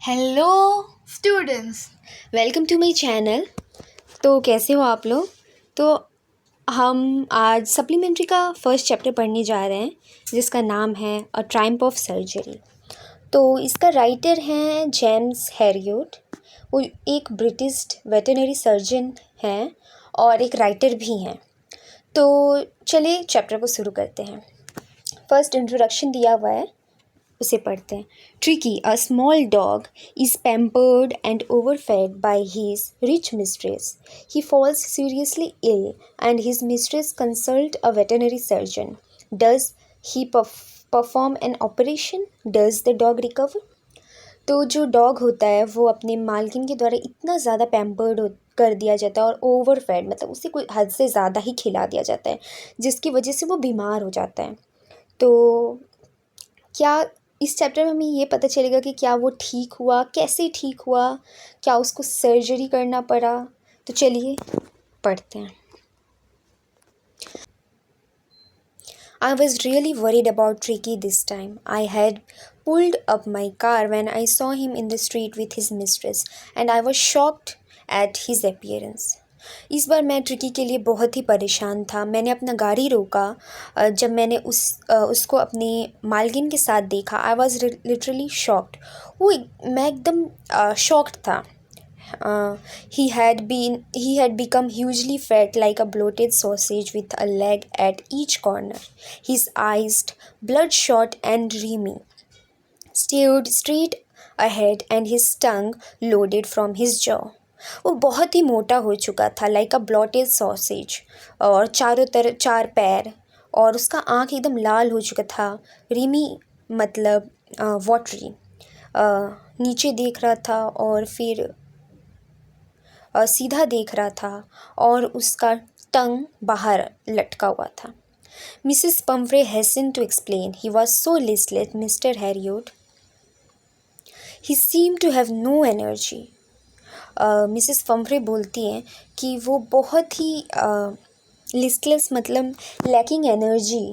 Hello students. Welcome to my channel. तो कैसे हो आप लोग। तो हम आज सप्लीमेंट्री का फर्स्ट चैप्टर पढ़ने जा रहे हैं जिसका नाम है अ ट्रायम्फ ऑफ सर्जरी। तो इसका राइटर हैं जेम्स हैरियट। वो एक ब्रिटिश वेटरनरी सर्जन हैं और एक राइटर भी हैं। तो चलिए चैप्टर को शुरू करते हैं। फर्स्ट इंट्रोडक्शन दिया हुआ है, उसे पढ़ते हैं। Tricky, a small dog, is pampered and overfed by his rich mistress. He falls seriously ill and his mistress consult a veterinary surgeon. Does he perform an operation? Does the dog recover? तो जो dog होता है वो अपने मालकिन के द्वारा इतना ज़्यादा पैम्पर्ड कर दिया जाता है और ओवरफेड, मतलब उसे कोई हद से ज़्यादा ही खिला दिया जाता है जिसकी वजह से वो बीमार हो जाता है। तो क्या इस चैप्टर में हमें ये पता चलेगा कि क्या वो ठीक हुआ, कैसे ठीक हुआ, क्या उसको सर्जरी करना पड़ा। तो चलिए पढ़ते हैं। I was really worried about Tricky this time. I had pulled up my car when I saw him in the street with his mistress, and I was shocked at his appearance. इस बार मैं tricky के लिए बहुत ही परेशान था। मैंने अपना गाड़ी रोका जब मैंने उसको अपनी मालकिन के साथ देखा। I was literally shocked. मैं एकदम शॉक्ड था। He had become hugely fat, like a bloated sausage with a leg at each corner. His eyes, bloodshot and dreamy, stared straight ahead and his tongue loaded from his jaw. वो बहुत ही मोटा हो चुका था, like अ blotted sausage, और चारों तरफ 4 पैर, और उसका आँख एकदम लाल हो चुका था। रीमी मतलब वाटरी, नीचे देख रहा था और फिर सीधा देख रहा था और उसका टंग बाहर लटका हुआ था। Mrs Pumphrey hastened to explain, he was so listless Mr Herriot, he seem to have no energy. Mrs Pumphrey बोलती हैं कि वो बहुत ही लिस्टलेस मतलब लैकिंग एनर्जी।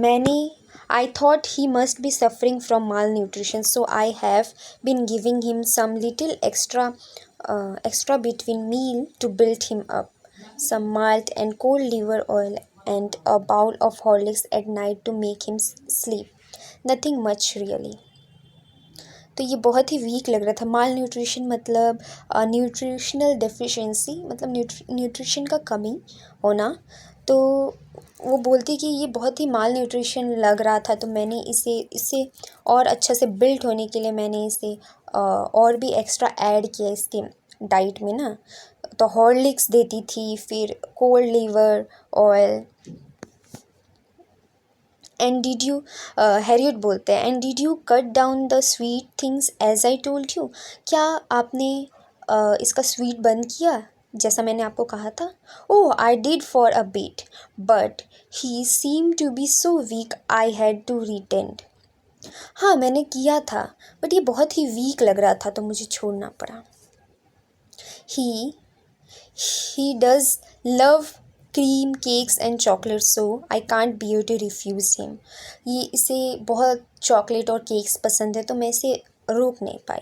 मैंने I thought he must be suffering from malnutrition, so I have been giving him some little extra between meal to build him up. Some malt and cold liver oil and a bowl of Horlicks at night to make him sleep. Nothing much really. तो ये बहुत ही week लग रहा था। माल nutrition मतलब nutritional deficiency, मतलब nutrition का कमी होना। तो वो बोलती कि ये बहुत ही माल न्यूट्रिशन लग रहा था, तो मैंने इसे और अच्छा से बिल्ट होने के लिए मैंने इसे और भी एक्स्ट्रा ऐड किया इसके डाइट में ना। तो हॉर्लिक्स देती थी, फिर cold liver oil. And did you, Herriot बोलते हैं, and did you cut down the sweet things as I told you. क्या आपने इसका स्वीट बंद किया जैसा मैंने आपको कहा था। Oh I did for a bit but he seem to be so weak I had to pretend. हाँ मैंने किया था, बट ये बहुत ही वीक लग रहा था तो मुझे छोड़ना पड़ा। He does love cream cakes and chocolate, so I can't bear to refuse him. इसे बहुत चॉकलेट और केक्स पसंद है तो मैं इसे रोक नहीं पाई।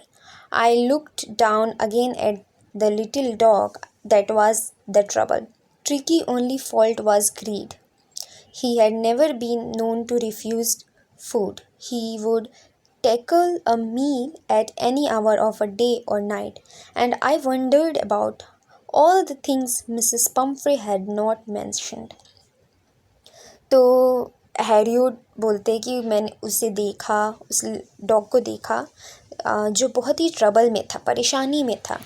I looked down again at the little dog, that was the trouble. Tricky only fault was greed. He had never been known to refuse food. He would tackle a meal at any hour of a day or night, and I wondered about all the things Mrs. Pumphrey had not mentioned. तो Harriet बोलते हैं कि मैंने उसे देखा, उस dog को देखा जो बहुत ही ट्रबल में था, परेशानी में था।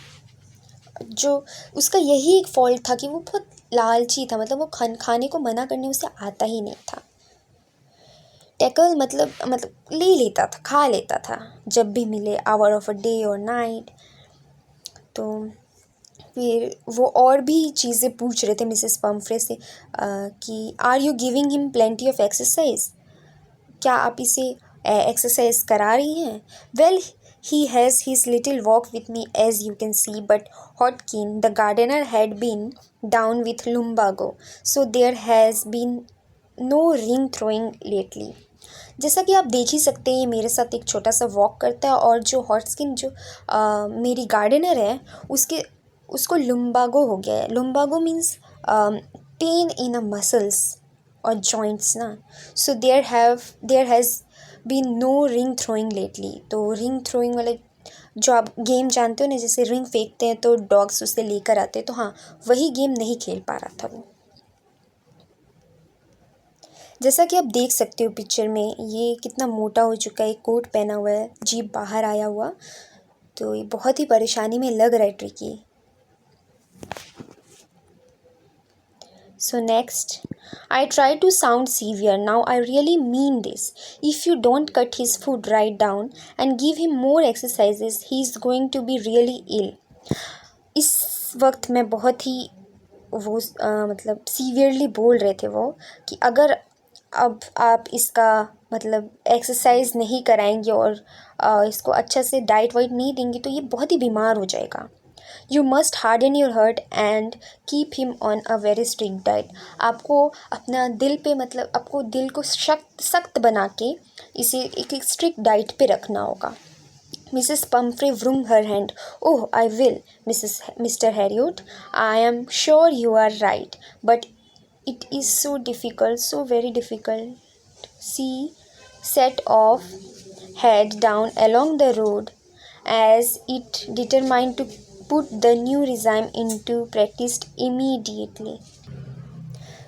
जो उसका यही एक फॉल्ट था कि वो बहुत लालची था, मतलब वो खाने को मना करने उसे आता ही नहीं था। टैकल मतलब ले लेता था, खा लेता था जब भी मिले, आवर ऑफ अ डे और नाइट। तो फिर वो और भी चीज़ें पूछ रहे थे मिसेस पम्फ्रे से कि are you giving him plenty of exercise, क्या आप इसे एक्सरसाइज करा रही हैं। Well he has his little walk with me as you can see, but Hodkin the gardener had been down with lumbago, so there has been no ring throwing lately. जैसा कि आप देख ही सकते हैं ये मेरे साथ एक छोटा सा वॉक करता है और जो हॉटस्किन जो मेरी गार्डनर है उसको लुम्बागो हो गया है। Lumbago means pain in a muscles और जॉइंट्स ना। So there has been no ring throwing lately. तो रिंग थ्रोइंग वाले जो आप गेम जानते हो ना, जैसे रिंग फेंकते हैं तो डॉग्स उसे लेकर आते हैं, तो हाँ वही गेम नहीं खेल पा रहा था वो। जैसा कि आप देख सकते हो पिक्चर में ये कितना मोटा हो चुका है, कोट पहना हुआ है, जीभ बाहर आया हुआ, तो ये बहुत ही परेशानी में लग रहा है tricky. So next, I try to sound severe. Now I really mean this. If you don't cut his food right down and give him more exercises, he's going to be really ill. इस वक्त मैं बहुत ही वो मतलब severely बोल रहे थे वो कि अगर अब आप इसका मतलब एक्सरसाइज नहीं कराएंगे और इसको अच्छा से डाइट वाइट नहीं देंगे तो ये बहुत ही बीमार हो जाएगा। You must harden your heart and keep him on a very strict diet. आपको अपना दिल पे मतलब आपको दिल को सख्त बना के इसे एक स्ट्रिक्ट डाइट पे रखना होगा। Mrs. Pumphrey wrung her hand. Oh, I will, Mr. Harriot. I am sure you are right, but it is so difficult, so very difficult. She set off, head down along the road, as it determined to put the new regime into practice immediately.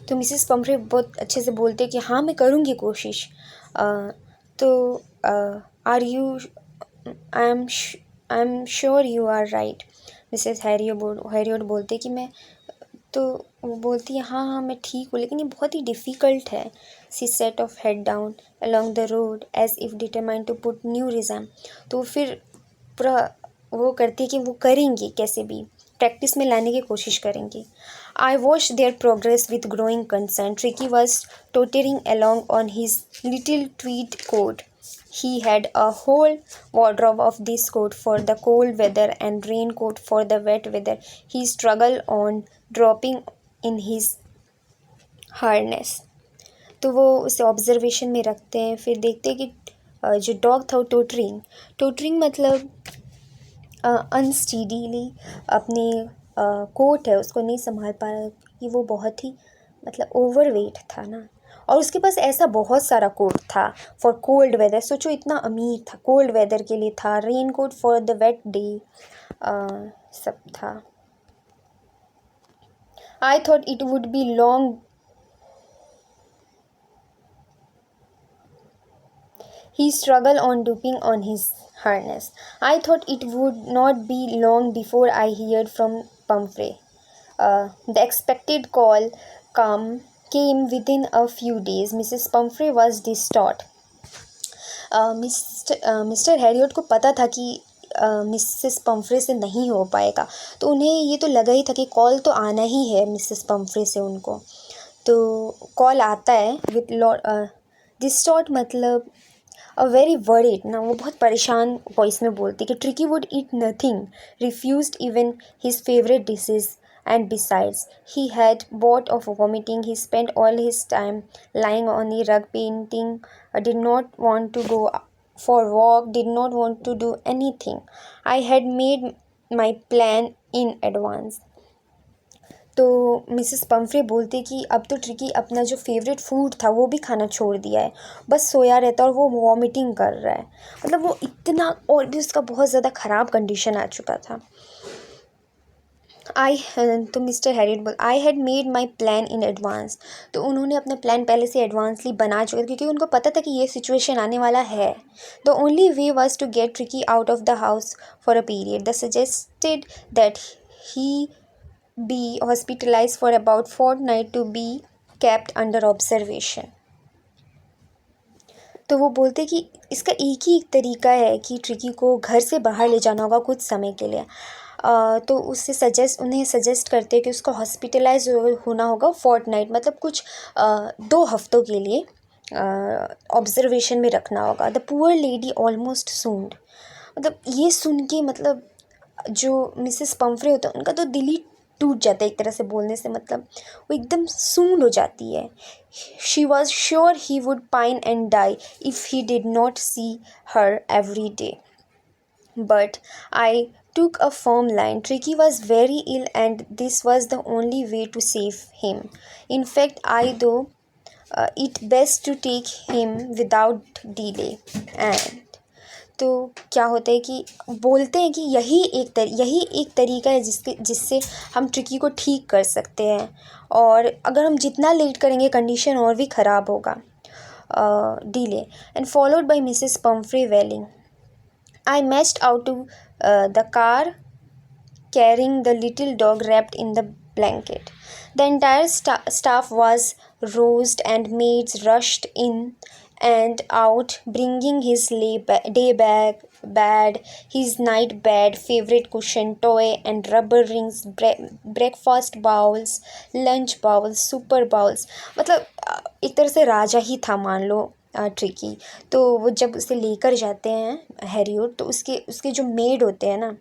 तो Mrs Pomfrey बहुत अच्छे से बोलते कि हाँ मैं करूँगी कोशिश। तो are you I am sure you are right. Mrs Herriot बोलते कि मैं, तो वो बोलती है हाँ हाँ मैं ठीक हूँ, लेकिन ये बहुत ही डिफ़िकल्ट है। She set off head down along the road as if determined to put new resume. तो फिर पूरा वो करती है कि वो करेंगे, कैसे भी प्रैक्टिस में लाने की कोशिश करेंगे। I watch their progress with growing concern. Tricky was tottering along on his little tweed coat. He had a whole wardrobe of this coat for the cold weather and raincoat for the wet weather. He struggled on dropping in his harness. तो वो उसे observation में रखते हैं, फिर देखते हैं कि जो डॉग था वो टोटरिंग मतलब अनस्टीडीली अपनी कोट है उसको नहीं संभाल पा रहा कि वो बहुत ही मतलब ओवरवेट था ना, और उसके पास ऐसा बहुत सारा कोट था फॉर कोल्ड वेदर। सोचो इतना अमीर था, कोल्ड वेदर के लिए था, rain coat for the wet day सब था। I thought it would be long He struggled on doping on his harness. I thought it would not be long before I heard from Pumphrey. The expected call came within a few days. Mrs. Pumphrey was distraught. Mister Harriet को पता था कि Mrs Pumphrey से नहीं हो पाएगा, तो उन्हें ये तो लगा ही था कि कॉल तो आना ही है मिसेस पम्फ्रे से उनको। तो कॉल आता है विथ डिस्टॉर्ट मतलब अ वेरी वरीड ना, वो बहुत परेशान वॉइस में बोलती कि tricky would eat nothing, refused even his favourite dishes, and besides he had bought of vomiting. He spent all his time lying on the rug painting, did not want to go for walk, did not want to do anything. I had made my plan in advance. तो Mrs Pomfrey बोलते कि अब तो tricky अपना जो favourite food था वो भी खाना छोड़ दिया है, बस सोया रहता है और वो वॉमिटिंग कर रहा है। मतलब वो इतना, और भी उसका बहुत ज़्यादा ख़राब कंडीशन आ चुका था। तो मिस्टर हैरियट बोल I had made my plan in advance. तो उन्होंने अपना प्लान पहले से एडवांसली बना चुका था, क्योंकि उनको पता था कि ये सिचुएशन आने वाला है। The only way was to get Tricki out of the house for a period. The suggested that he be hospitalize for about fortnight to be kept under observation. तो वो बोलते कि इसका एक ही तरीका है कि ट्रिकी को घर से बाहर ले जाना होगा कुछ समय के लिए। तो उन्हें सजेस्ट करते हैं कि उसको हॉस्पिटलाइज होना होगा फोर्टनाइट मतलब कुछ 2 हफ्तों के लिए ऑब्जर्वेशन में रखना होगा। The poor lady almost swooned. मतलब ये सुन के मतलब जो मिसेस पम्फ्रे होता है उनका तो दिल ही टूट जाता है एक तरह से बोलने से, मतलब वो एकदम सूंड हो जाती है. She was sure he would pine and die if he did not see her every day. But I took a firm line. Tricky was very ill, and this was the only way to save him. In fact, I though it best to take him without delay. And तो क्या होता है कि बोलते हैं कि यही एक तरीका है जिससे हम ट्रिकी को ठीक कर सकते हैं, और अगर हम जितना लेट करेंगे कंडीशन और भी ख़राब होगा. Delay. And followed by Mrs Pumphrey wailing. I marched out to the car carrying the little dog wrapped in the blanket. The entire staff was roused and maids rushed in and out, bringing his day bed, his night bed, favorite cushion, toy and rubber rings, breakfast bowls, lunch bowls, super bowls. मतलब एक तरह से राजा ही था मान लो tricky. तो वो जब उसे लेकर जाते हैं हैरियोट, तो उसके जो मेड होते हैं ना,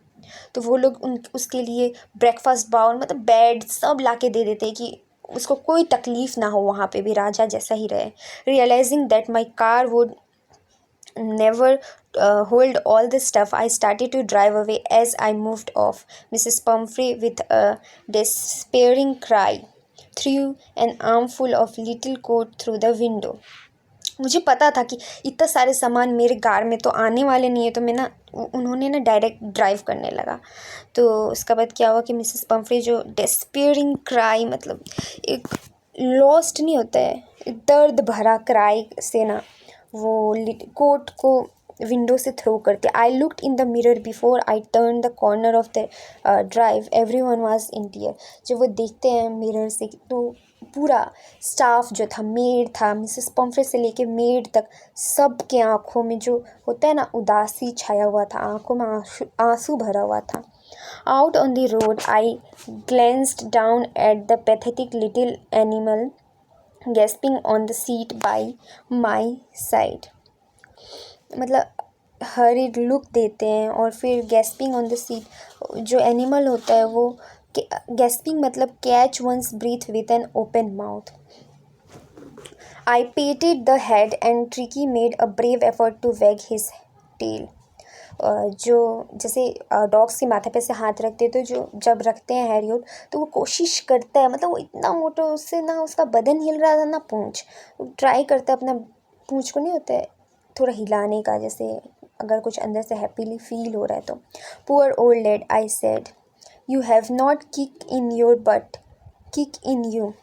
तो वो लोग उसके लिए ब्रेकफास्ट बाउल मतलब बेड सब ला के दे देते हैं कि उसको कोई तकलीफ़ ना हो, वहाँ पे भी राजा जैसा ही रहे. Realizing that my car would never hold all this stuff, I started to drive away. As I moved off, Mrs. Pumphrey, with a despairing cry, threw an armful of little coat through the window. मुझे पता था कि इतना सारे सामान मेरे car में तो आने वाले नहीं है, तो मैं ना उन्होंने ना डायरेक्ट ड्राइव करने लगा. तो उसके बाद क्या हुआ कि मिसेस पम्फ्रे जो डेस्पेयरिंग क्राई, मतलब एक लॉस्ट नहीं होता है, दर्द भरा क्राई से ना वो कोट को विंडो से थ्रो करते. I looked in the mirror before I turn the corner of the drive. Everyone was in tear. जब वो देखते हैं मिरर से तो पूरा स्टाफ जो था, मेड था, मिसेस पम्फ्रे से लेके मेड तक, सब के आँखों में जो होता है ना उदासी छाया हुआ था, आँखों में आंसू भरा हुआ था. Out on the road I glanced down at the pathetic little animal gasping on the seat by my side. मतलब हरिड लुक देते हैं और फिर गैस्पिंग ऑन द सीट. जो एनिमल होता है वो गैस्पिंग मतलब catch one's breath with an open mouth. I patted the head and Tricky made a brave effort to wag his tail. जो जैसे डॉग्स के माथे पे से हाथ रखते हैं, तो जो जब रखते हैं हैरियोट, तो वो कोशिश करता है, मतलब वो इतना मोटा, उससे ना उसका बदन हिल रहा था ना पूंछ. ट्राई करता है अपना पूंछ को, नहीं होता है थोड़ा हिलाने का, जैसे अगर कुछ अंदर से हैप्पीली फील हो रहा है तो. Poor old lad, I said, you have not kick in your but, kick in you,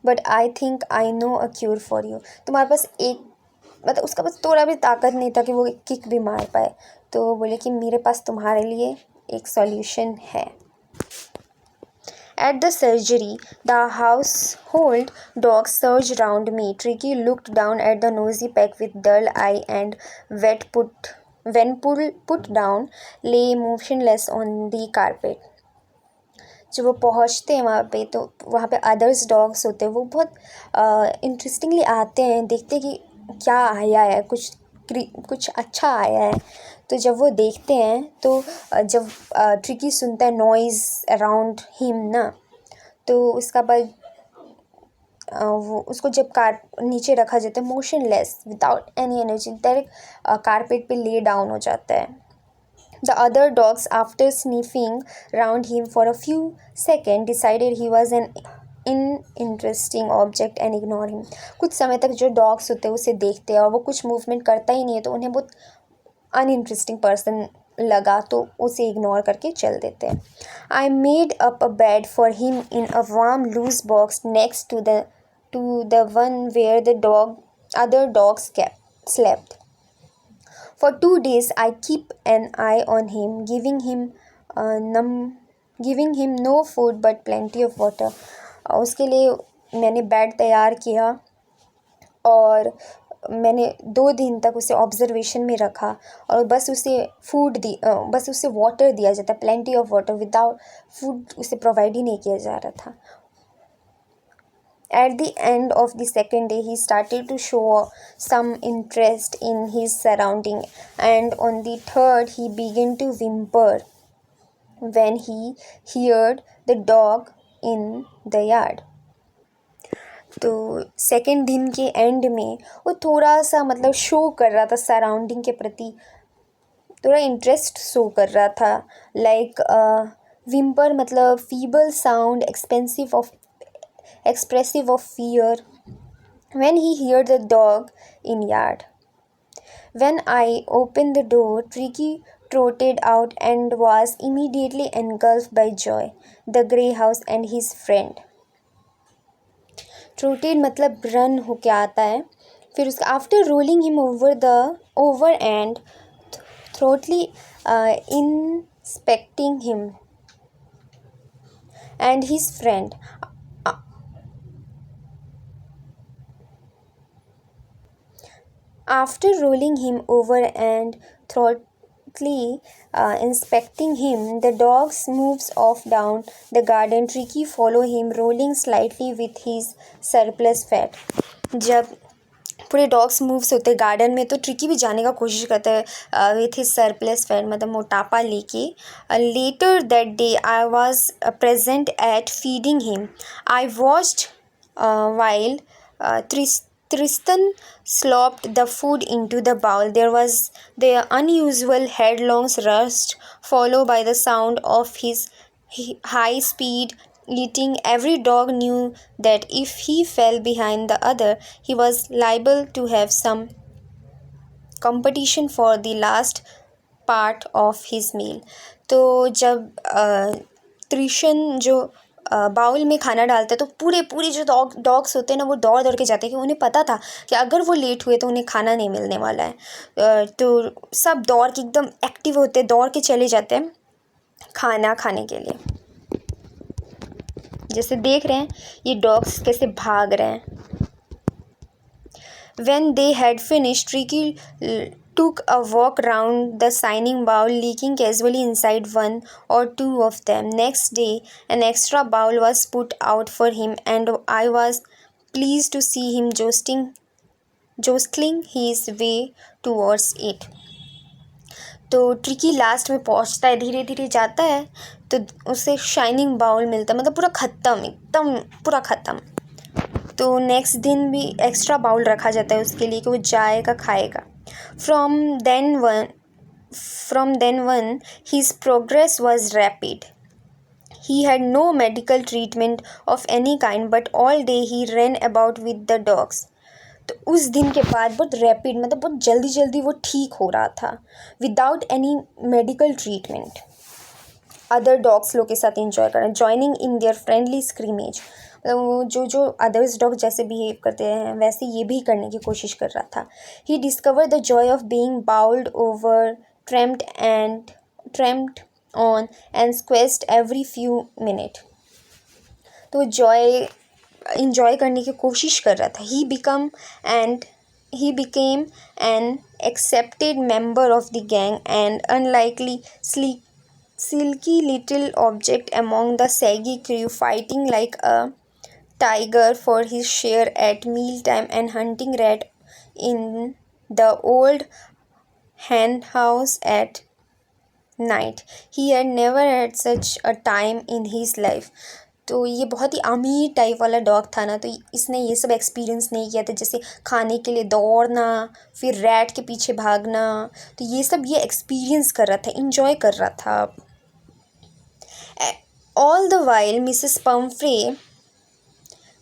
but I think I know a cure for you. तुम्हारे पास एक, मतलब उसका बस थोड़ा भी ताकत नहीं था कि वो किक भी मार पाए, तो वो बोले कि मेरे पास तुम्हारे लिए एक सॉल्यूशन है. At the surgery, the household dogs surged round me. Tricky looked down at the nosy pack with dull eye and when put down, lay motionless on the carpet. जब वो पहुँचते हैं वहाँ पे, तो वहाँ पे अदर्स डॉग्स होते हैं, वो बहुत इंटरेस्टिंगली आते हैं, देखते हैं कि क्या आया है, कुछ अच्छा आया है. तो जब वो देखते हैं, तो जब ट्रिकी सुनता है नॉइज़ अराउंड हिम ना, तो उसका बाद वो उसको जब नीचे रखा जाता है motionless without any energy, direct carpet पे ले डाउन हो जाता है. The other dogs, after sniffing round him for a few seconds, decided he was an interesting object and ignore him. कुछ समय तक जो डॉग्स होते हैं उसे देखते हैं और वो कुछ मूवमेंट करता ही नहीं है, तो उन्हें बहुत अनइंटरेस्टिंग पर्सन लगा, तो उसे इग्नोर करके चल देते हैं. I made up a bed for him in a warm loose box next to the one where the other dogs slept. For 2 days I keep an eye on him, giving him no food but plenty of water. उसके लिए मैंने bed तैयार किया और मैंने 2 दिन तक उसे ऑब्जर्वेशन में रखा, और बस उसे बस उसे वाटर दिया जाता, plenty of water. Without food उसे प्रोवाइड ही नहीं किया जा रहा था. At the end of the second day, he started to show some interest in his surrounding, and on the third, he began to whimper. when he heard the dog in the yard. तो second दिन के and में वो थोड़ा सा मतलब show कर रहा था सराउंडिंग के प्रति, थोड़ा इंटरेस्ट शो कर रहा था. लाइक विम्पर मतलब feeble sound expressive of fear when he heard the dog in yard. When I opened the door, Tricky trotted out and was immediately engulfed by joy, the grey house and his friend. Trotted मतलब run होके आता है. फिर उसका after rolling him over and thoroughly inspecting him and his friend. After rolling him over and thoroughly inspecting him, the dogs moves off down the garden. Tricky follow him, rolling slightly with his surplus fat. जब पूरे dogs moves होते हैं garden में तो tricky भी जाने का कोशिश करता है विथ हिज सरप्लस फैट मतलब मोटापा लेके. Later that day I was present at feeding him. I watched while Tristan slopped the food into the bowl. There was the unusual headlong rush, followed by the sound of his high-speed eating. Every dog knew that if he fell behind the other, he was liable to have some competition for the last part of his meal. तो जब त्रिशन जो bowl में खाना डालता है तो पूरे जो डॉग्स होते हैं ना वो दौड़ के जाते हैं, कि उन्हें पता था कि अगर वो लेट हुए तो उन्हें खाना नहीं मिलने वाला है. तो सब दौड़ के एकदम एक्टिव होते हैं, दौड़ के चले जाते हैं खाना खाने के लिए. जैसे देख रहे हैं ये डॉग्स कैसे भाग रहे हैं. When they had finished, Tricky took a walk round the shining bowl, leaking casually inside one or two of them. Next day, an extra bowl was put out for him, and I was pleased to see him jostling his way towards it. तो tricky last में पहुंचता है, धीरे धीरे जाता है तो उसे शाइनिंग बाउल मिलता है, मतलब पूरा ख़त्म, एकदम पूरा ख़त्म. तो नेक्स्ट दिन भी एक्स्ट्रा बाउल रखा जाता है उसके लिए कि वो जाएगा खाएगा. From then on his progress was rapid. He had no medical treatment of any kind, but all day he ran about with the dogs. तो उस दिन के बाद बहुत रैपिड मतलब बहुत जल्दी वो ठीक हो रहा था without any medical treatment. Other dogs लोग के साथ इंजॉय करें, जॉइनिंग इन देयर फ्रेंडली स्क्रीमेज. वो जो अदर्स डॉग जैसे बिहेव करते हैं वैसे ये भी करने की कोशिश कर रहा था. He discover the joy of being bowled over, trampled on and squeezed every few minute. तो इंजॉय करने की कोशिश कर रहा था. He became an accepted member of the gang, an unlikely silky little object among the saggy crew, fighting like a tiger for his share at mealtime and hunting rat in the old hen house at night. He had never had such a time in his life. तो ये बहुत ही अमीर type वाला dog था ना, तो इसने ये सब एक्सपीरियंस नहीं किया था, जैसे खाने के लिए दौड़ना, फिर रैट के पीछे भागना. तो ये सब ये एक्सपीरियंस कर रहा था, इंजॉय कर रहा था. All the while,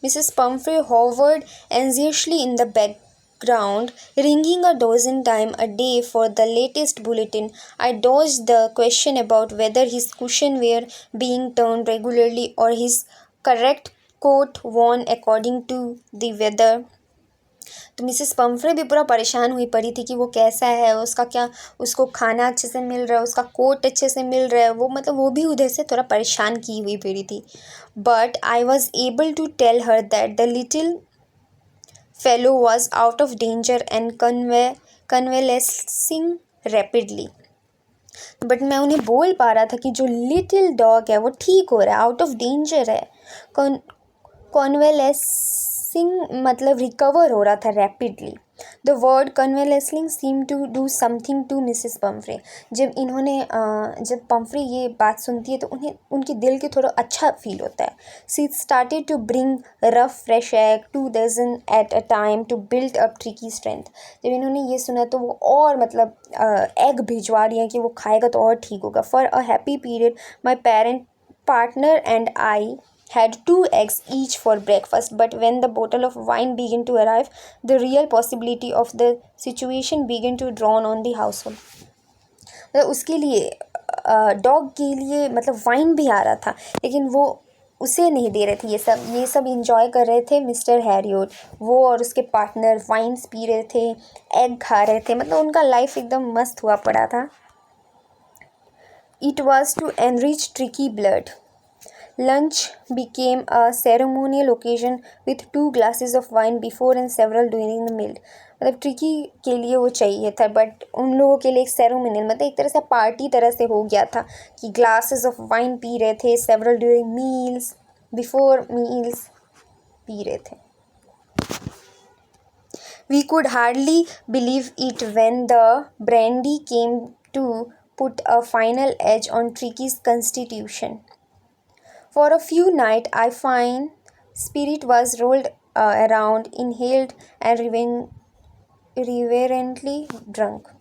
Mrs. Pumphrey hovered anxiously in the background, ringing a dozen times a day for the latest bulletin. I dodged the question about whether his cushions were being turned regularly or his correct coat worn according to the weather. तो Mrs Pomfrey भी पूरा परेशान हुई पड़ी थी कि वो कैसा है, उसको खाना अच्छे से मिल रहा है, उसका कोट अच्छे से मिल रहा है. वो भी उधर से थोड़ा परेशान की हुई पड़ी थी. But I was able to tell her that the little fellow was out of danger and convalescing rapidly. But मैं उन्हें बोल पा रहा था कि जो लिटिल डॉग है वो ठीक हो रहा है, आउट ऑफ डेंजर है, कॉन्वेलेसिंग convalescing मतलब रिकवर हो रहा था rapidly. The word convalescing seem to do something to Mrs Pumphrey. जब पम्फ्रे ये बात सुनती है तो उन्हें उनके दिल के थोड़ा अच्छा फील होता है. She started to bring rough fresh egg 2 dozen at a time to build up Tricky strength. जब इन्होंने ये सुना तो वो और मतलब एग भिजवा रही हैं कि वो खाएगा तो और ठीक होगा. For a happy period my parent partner and I had 2 eggs each for breakfast, but when the bottle of wine began to arrive, the real possibility of the situation began to dawn on the household. तो उसके लिए dog के लिए मतलब wine भी आ रहा था, लेकिन वो उसे नहीं दे रहे थे. ये सब इंजॉय कर रहे थे मिस्टर हैरियोट. वो और उसके पार्टनर वाइन्स पी रहे थे, एग खा रहे थे, मतलब उनका लाइफ एकदम मस्त हुआ पड़ा था. It was to enrich Tricky blood. Lunch became a ceremonial occasion with 2 glasses of wine before and several during the meal. मतलब ट्रिकी के लिए वो चाहिए था, बट उन लोगों के लिए एक सेरेमोनियल मतलब एक तरह से पार्टी तरह से हो गया था कि ग्लासेस ऑफ वाइन पी रहे थे, several during meals, before meals P रहे थे. We could hardly believe it when the brandy came to put a final edge on Tricky's constitution. For a few nights, I find spirit was rolled around, inhaled, and reverently drunk.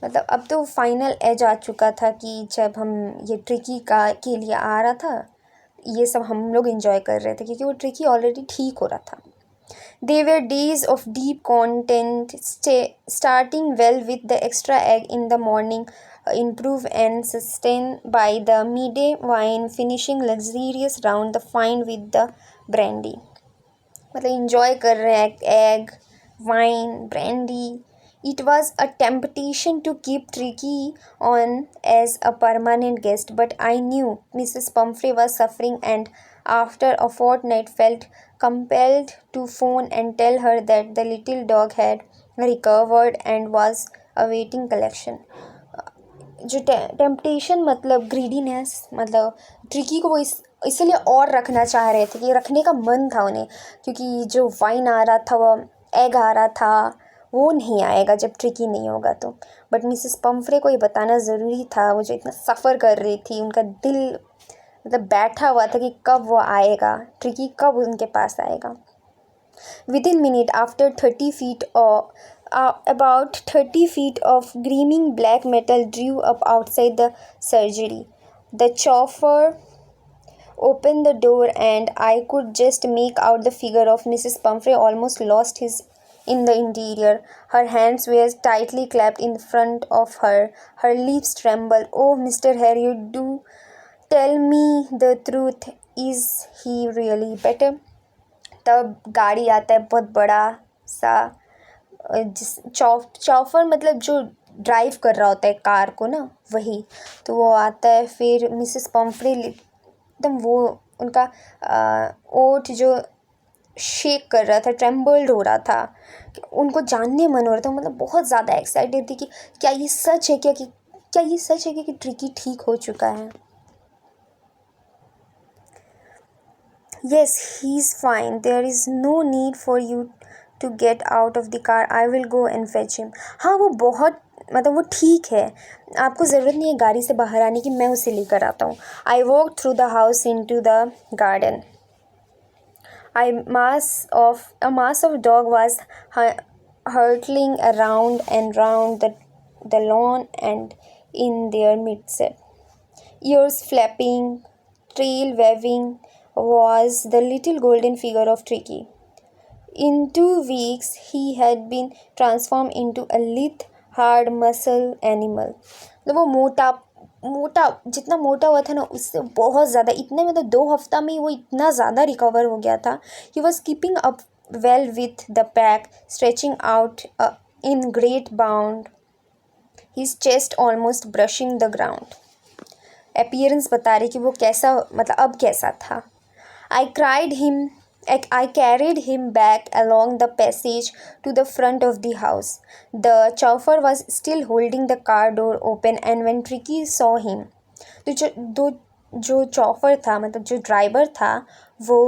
मतलब अब तो final as आ चुका था कि जब हम ये tricky के लिए आ रहा था, ये सब हम लोग इन्जॉय कर रहे थे क्योंकि वो ट्रिकी ऑलरेडी ठीक हो रहा था. They were days of deep content, starting well with the extra egg in the morning, improved and sustained by the midday wine, finishing luxurious round the fine with the brandy. मतलब enjoy कर रहे हैं egg, wine, brandy. It was a temptation to keep Tricky on as a permanent guest, but I knew Mrs. Pumphrey was suffering and after a fortnight felt compelled to phone and tell her that the little dog had recovered and was awaiting collection. जो temptation मतलब greediness, मतलब tricky को वो इसलिए और रखना चाह रहे थे कि रखने का मन था उन्हें, क्योंकि जो वाइन आ रहा था, वो एग आ रहा था, वो नहीं आएगा जब ट्रिकी नहीं होगा तो. बट मिसेस पम्फ्रे को ये बताना ज़रूरी था. वो जो इतना सफ़र कर रही थी, उनका दिल मतलब बैठा हुआ था कि कब वो आएगा, ट्रिकी कब उनके पास आएगा. Within minute, after 30 feet or about 30 feet of gleaming black metal drew up outside the surgery. The chauffeur opened the door and I could just make out the figure of Mrs. Pumphrey almost lost his in the interior. Her hands were tightly clasped in front of her. Her lips trembled. "Oh, Mr. Harriot, do tell me the truth. Is he really better?" तब गाड़ी आता है बहुत बड़ा सा, जिस चौफर मतलब जो ड्राइव कर रहा होता है कार को ना, वही. तो वो आता है. फिर मिसेस पम्फ्रे एकदम वो उनका ओठ जो शेक कर रहा था, ट्रेम्बल्ड हो रहा था, उनको जानने मन हो रहा था. मतलब बहुत ज़्यादा एक्साइटेड थी कि क्या ये सच है, क्या ये सच है कि ट्रिकी ठीक हो चुका है. Yes, he's fine. There is no need for you to get out of the car. I will go and fetch him. हाँ, वो बहुत मतलब वो ठीक है, आपको ज़रूरत नहीं है गाड़ी से बाहर आने की, मैं उसे लेकर आता हूँ. I walked through the house into the garden. A mass of dog was hurtling around and round the lawn and in their midst. Ears flapping, tail waving, was the little golden figure of Tricky. In 2 weeks, he had been transformed into a lithe, hard muscle animal. मतलब वो मोटा जितना मोटा हुआ था ना, उससे बहुत ज़्यादा, इतने में तो 2 हफ्ता में ही वो इतना ज़्यादा रिकवर हो गया था. He was keeping up well with the pack, stretching out in great bound, his chest almost brushing the ground. Appearance बता रही कि वो कैसा, मतलब अब कैसा था. I carried him back along the passage to the front of the house. The chauffeur was still holding the car door open, and when Tricky saw him, जो चौफर था मतलब जो ड्राइवर था, वो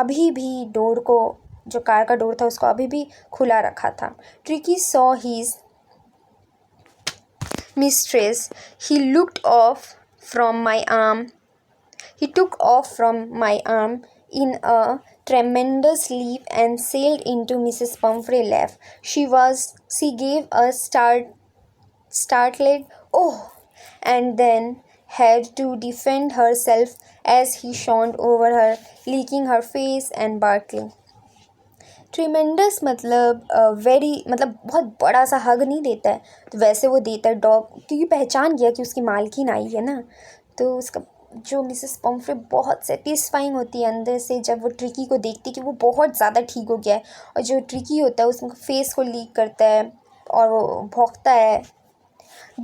अभी भी डोर को जो कार का डोर था उसको अभी भी खुला रखा था. Tricky saw his mistress. He looked off from my arm. He took off from my arm in a tremendous leap and sailed into Mrs. Pumphrey's lap. She gave a startled "oh," and then had to defend herself as he shone over her, licking her face and barking. Tremendous मतलब very मतलब बहुत बड़ा सा हग नहीं देता है, तो वैसे वो देता है डॉग, क्योंकि पहचान गया कि उसकी मालकिन आई है ना. तो उसका जो मिसेस पम्फ्रे बहुत सेटिस्फाइंग होती है अंदर से जब वो ट्रिकी को देखती है कि वो बहुत ज़्यादा ठीक हो गया है, और जो ट्रिकी होता है उसका फेस को लीक करता है और वो भौंकता है.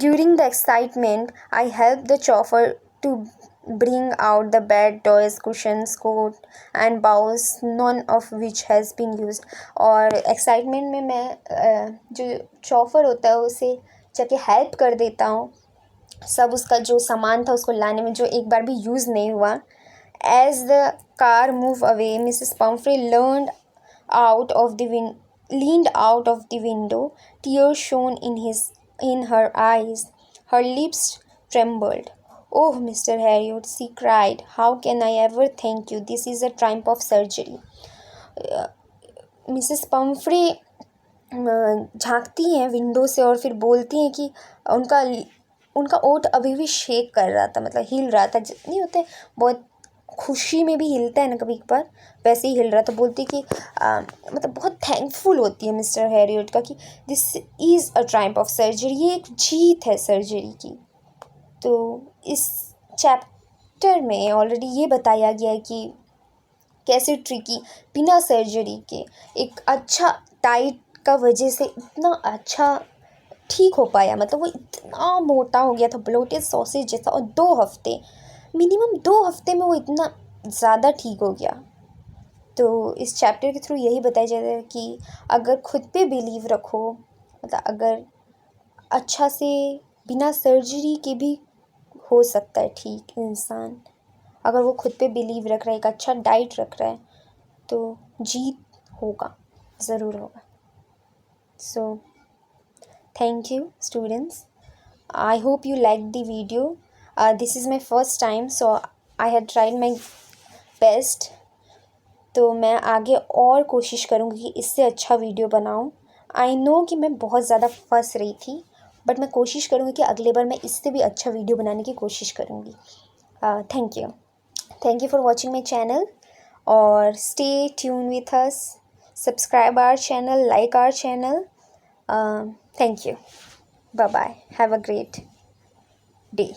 During the excitement, I helped the chauffeur to bring out the bed, toys, cushions, coat and bowls, none of which has been used. और एक्साइटमेंट में मैं जो चौफर होता है उसे जाके हेल्प कर देता हूँ सब उसका जो सामान था उसको लाने में जो एक बार भी यूज़ नहीं हुआ. As the car moved away, Mrs. Pumphrey leaned out of the window. Tears shone in her eyes. Her lips trembled. "Oh, Mr. Harriot," she cried, "how can I ever thank you? This is a triumph of surgery." Mrs Pumphrey झांकती हैं window से और फिर बोलती हैं कि उनका ओठ अभी भी शेक कर रहा था, मतलब हिल रहा था. नहीं होते बहुत खुशी में भी हिलता है ना कभी कभार, वैसे ही हिल रहा था. बोलती कि मतलब बहुत थैंकफुल होती है मिस्टर हैरियट का कि this is a Triumph of surgery, ये एक जीत है सर्जरी की. तो इस चैप्टर में ऑलरेडी ये बताया गया है कि कैसे ट्रिकी बिना सर्जरी के एक अच्छा डाइट का वजह से इतना अच्छा ठीक हो पाया. मतलब वो इतना मोटा हो गया था ब्लोटेड सॉसेज जैसा, और 2 हफ्ते में वो इतना ज़्यादा ठीक हो गया. तो इस चैप्टर के थ्रू यही बताया जाता है कि अगर खुद पे बिलीव रखो, मतलब अगर अच्छा से बिना सर्जरी के भी हो सकता है ठीक इंसान, अगर वो खुद पे बिलीव रख रहा है, एक अच्छा डाइट रख रहा है, तो जीत होगा, ज़रूर होगा. सो thank you students. I hope you liked the video. This is my first time, so I had tried my best. तो मैं आगे और कोशिश करूँगी कि इससे अच्छा वीडियो बनाऊँ. आई नो कि मैं बहुत ज़्यादा फंस रही थी, बट मैं कोशिश करूँगी कि अगले बार मैं इससे भी अच्छा वीडियो बनाने की कोशिश करूँगी. Thank you for watching my channel, और stay tune with us, subscribe our channel, like our channel. Thank you. Bye bye. Have a great day.